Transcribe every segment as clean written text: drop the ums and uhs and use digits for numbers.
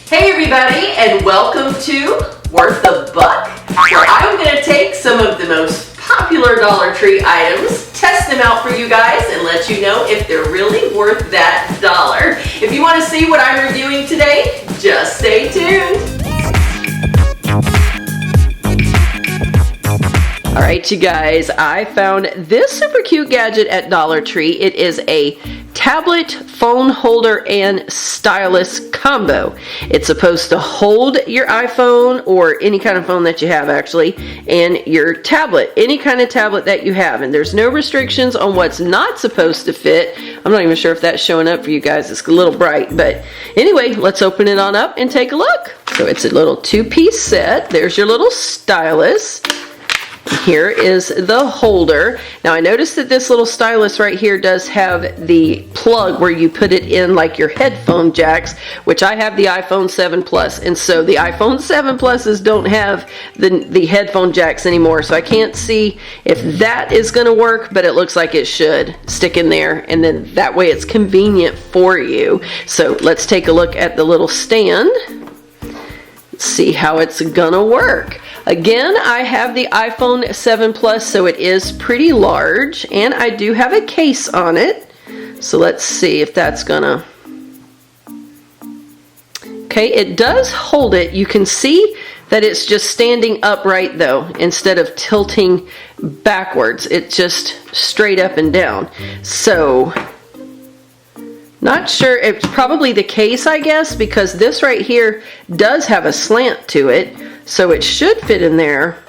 Hey everybody, and welcome to Worth a Buck, where I'm going to take some of the most popular Dollar Tree items, test them out for you guys, and let you know if they're really worth that dollar. If you want to see what I'm reviewing today, just stay tuned. Alright you guys, I found this super cute gadget at Dollar Tree. It is a tablet, phone holder, and stylus combo. It's supposed to hold your iPhone or any kind of phone that you have actually, and your tablet, any kind of tablet that you have. And there's no restrictions on what's not supposed to fit. I'm not even sure if that's showing up for you guys. It's a little bright, but anyway, let's open it on up and take a look. So it's a little two-piece set. There's your little stylus. Here is the holder. Now I noticed that this little stylus right here does have the plug where you put it in like your headphone jacks, which I have the iPhone 7 Plus, and so the iPhone 7 Pluses don't have the headphone jacks anymore, so I can't see if that is going to work, but it looks like it should stick in there, and then that way it's convenient for you. So let's take a look at the little stand. See how it's gonna work. Again, I have the iPhone 7 Plus, so it is pretty large, and I do have a case on it. So let's see if that's gonna... Okay, it does hold it. You can see that it's just standing upright though, instead of tilting backwards. It's just straight up and down. So... not sure, it's probably the case, I guess, because this right here does have a slant to it, so it should fit in there.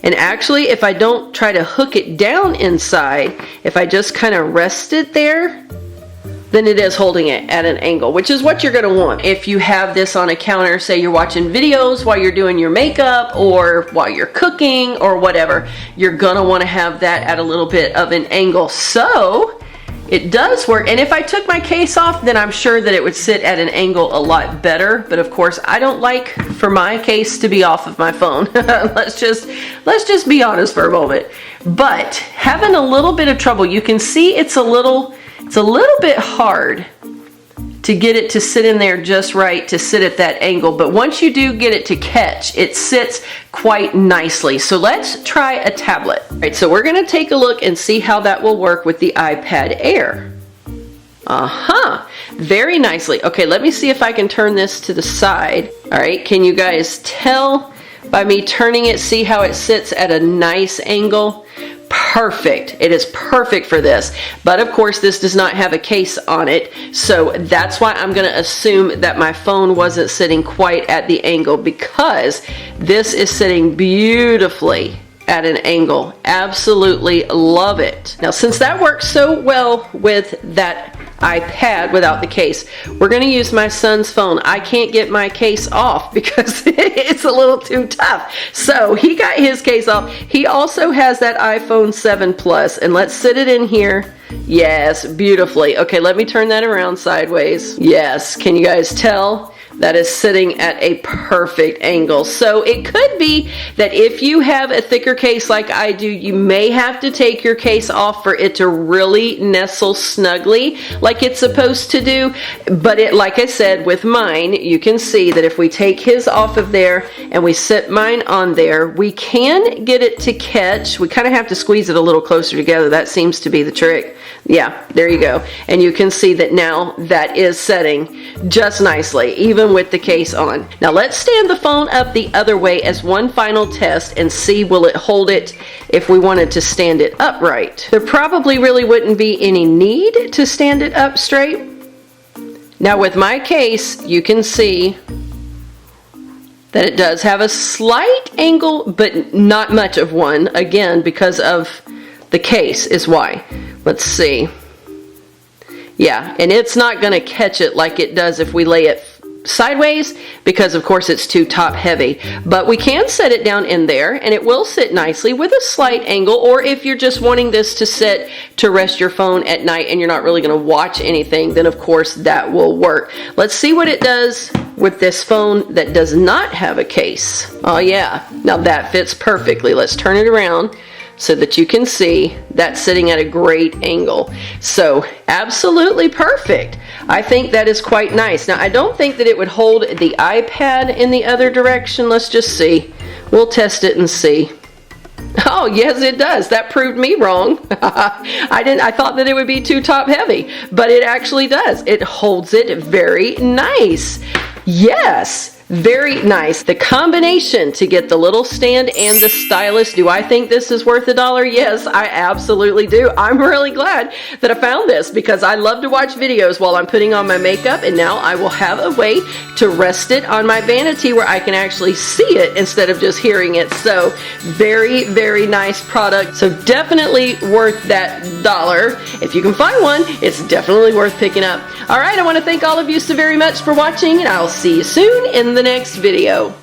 And actually, if I don't try to hook it down inside, if I just kind of rest it there, then it is holding it at an angle, which is what you're going to want. If you have this on a counter, say you're watching videos while you're doing your makeup or while you're cooking or whatever, you're going to want to have that at a little bit of an angle. So it does work, and if I took my case off, then I'm sure that it would sit at an angle a lot better. But of course, I don't like for my case to be off of my phone. let's just be honest for a moment. But having a little bit of trouble. You can see it's a little bit hard to get it to sit in there just right, to sit at that angle. But once you do get it to catch, it sits quite nicely. So let's try a tablet. All right, so we're gonna take a look and see how that will work with the iPad Air. Very nicely. Okay, let me see if I can turn this to the side. All right, can you guys tell by me turning it, see how it sits at a nice angle? Perfect. It is perfect for this. But of course, this does not have a case on it, so that's why I'm going to assume that my phone wasn't sitting quite at the angle, because this is sitting beautifully at an angle. Absolutely love it. Now, since that works so well with that iPad without the case, we're going to use my son's phone. I can't get my case off because it's a little too tough. So he got his case off. He also has that iPhone 7 Plus, and let's sit it in here. Yes, beautifully. Okay, let me turn that around sideways. Yes, can you guys tell? That is sitting at a perfect angle. So it could be that if you have a thicker case like I do, you may have to take your case off for it to really nestle snugly like it's supposed to do. But it, like I said, with mine, you can see that if we take his off of there and we sit mine on there, we can get it to catch. We kind of have to squeeze it a little closer together. That seems to be the trick. Yeah, there you go. And you can see that now that is setting just nicely, even with the case on. Now let's stand the phone up the other way as one final test and see will it hold it if we wanted to stand it upright. There probably really wouldn't be any need to stand it up straight. Now with my case, you can see that it does have a slight angle, but not much of one, again, because of the case is why. Let's see. Yeah, and it's not going to catch it like it does if we lay it sideways, because of course it's too top heavy. But we can set it down in there and it will sit nicely with a slight angle, or if you're just wanting this to sit to rest your phone at night and you're not really going to watch anything, then of course that will work. Let's see what it does with this phone that does not have a case. Oh yeah, now that fits perfectly. Let's turn it around so that you can see that's sitting at a great angle. So absolutely perfect. I think that is quite nice. Now I don't think that it would hold the iPad in the other direction. Let's just see. We'll test it and see. Oh, yes, it does. That proved me wrong. I thought that it would be too top heavy, but it actually does. It holds it very nice. Yes. Very nice. The combination to get the little stand and the stylus, do I think this is worth $1? Yes, I absolutely do. I'm really glad that I found this because I love to watch videos while I'm putting on my makeup, and now I will have a way to rest it on my vanity where I can actually see it instead of just hearing it. So very, very nice product. So definitely worth that $1. If you can find one, it's definitely worth picking up. All right, I want to thank all of you so very much for watching, and I'll see you soon in the next video.